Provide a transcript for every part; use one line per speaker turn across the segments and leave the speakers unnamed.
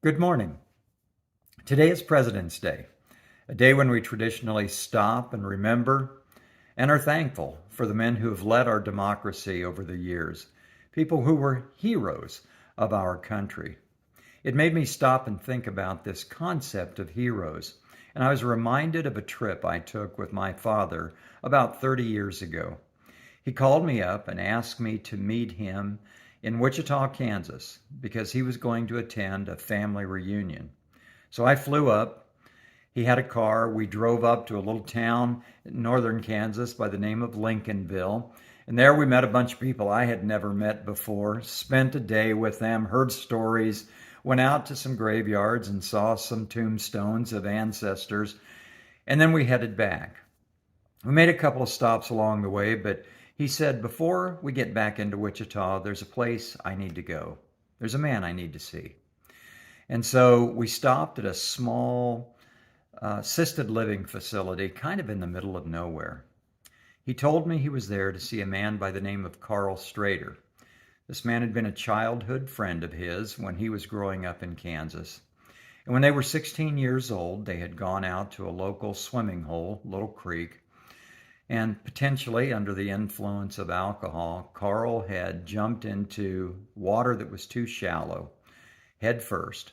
Good morning. Today is President's Day, a day when we traditionally stop and remember and are thankful for the men who have led our democracy over the years, people who were heroes of our country. It made me stop and think about this concept of heroes, and I was reminded of a trip I took with my father about 30 years ago. He called me up and asked me to meet him in Wichita, Kansas, because he was going to attend a family reunion. So I flew up. He had a car. We drove up to a little town in northern Kansas by the name of Lincolnville. And there we met a bunch of people I had never met before, spent a day with them, heard stories, went out to some graveyards and saw some tombstones of ancestors. And then we headed back. We made a couple of stops along the way, but he said, before we get back into Wichita, there's a place I need to go. There's a man I need to see. And so we stopped at a small assisted living facility, kind of in the middle of nowhere. He told me he was there to see a man by the name of Carl Strader. This man had been a childhood friend of his when he was growing up in Kansas. And when they were 16 years old, they had gone out to a local swimming hole, Little Creek, and potentially under the influence of alcohol, Carl had jumped into water that was too shallow, head first,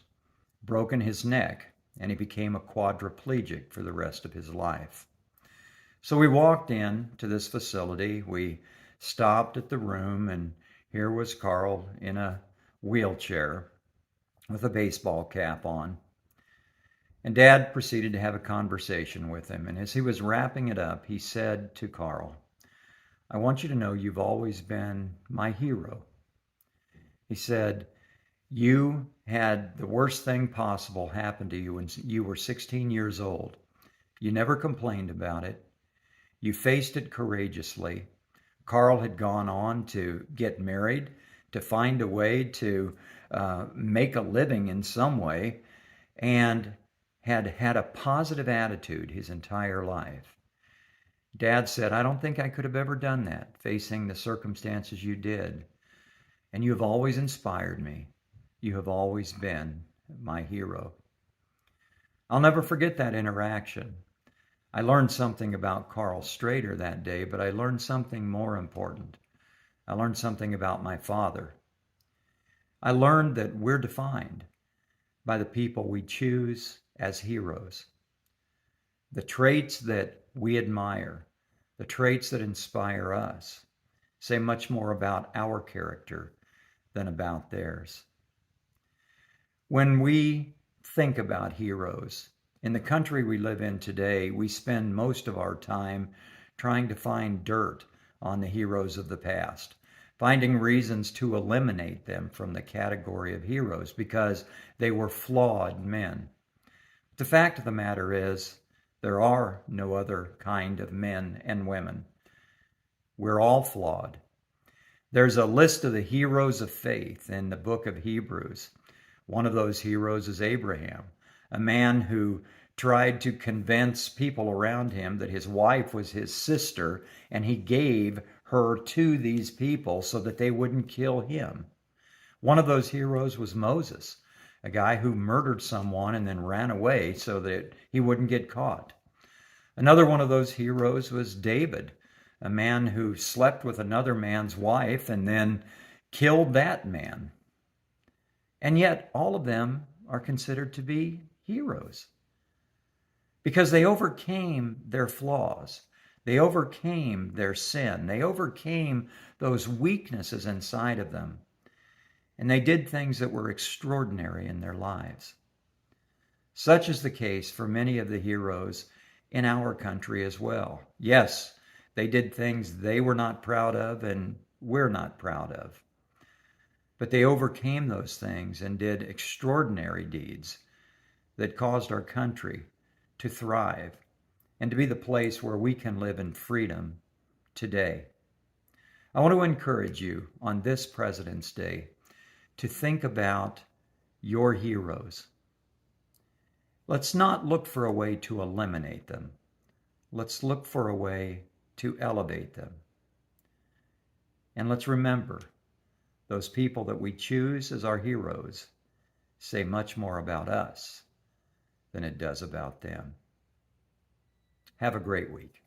broken his neck, and he became a quadriplegic for the rest of his life. So we walked in to this facility. We stopped at the room, and here was Carl in a wheelchair with a baseball cap on. And Dad proceeded to have a conversation with him. And as he was wrapping it up, he said to Carl, "I want you to know you've always been my hero." He said, "You had the worst thing possible happen to you when you were 16 years old. You never complained about it. You faced it courageously. Carl had gone on to get married, to find a way to make a living in some way, and had had a positive attitude his entire life. Dad said, I don't think I could have ever done that, facing the circumstances you did. And you have always inspired me. You have always been my hero." I'll never forget that interaction. I learned something about Carl Strader that day, but I learned something more important. I learned something about my father. I learned that we're defined by the people we choose as heroes. The traits that we admire, the traits that inspire us, say much more about our character than about theirs. When we think about heroes, in the country we live in today, we spend most of our time trying to find dirt on the heroes of the past, finding reasons to eliminate them from the category of heroes because they were flawed men. The fact of the matter is, there are no other kind of men and women. We're all flawed. There's a list of the heroes of faith in the book of Hebrews. One of those heroes is Abraham, a man who tried to convince people around him that his wife was his sister, and he gave her to these people so that they wouldn't kill him. One of those heroes was Moses, a guy who murdered someone and then ran away so that he wouldn't get caught. Another one of those heroes was David, a man who slept with another man's wife and then killed that man. And yet all of them are considered to be heroes because they overcame their flaws. They overcame their sin. They overcame those weaknesses inside of them. And they did things that were extraordinary in their lives. Such is the case for many of the heroes in our country as well. Yes, they did things they were not proud of and we're not proud of. But they overcame those things and did extraordinary deeds that caused our country to thrive and to be the place where we can live in freedom today. I want to encourage you on this President's Day to think about your heroes. Let's not look for a way to eliminate them. Let's look for a way to elevate them. And let's remember those people that we choose as our heroes say much more about us than it does about them. Have a great week.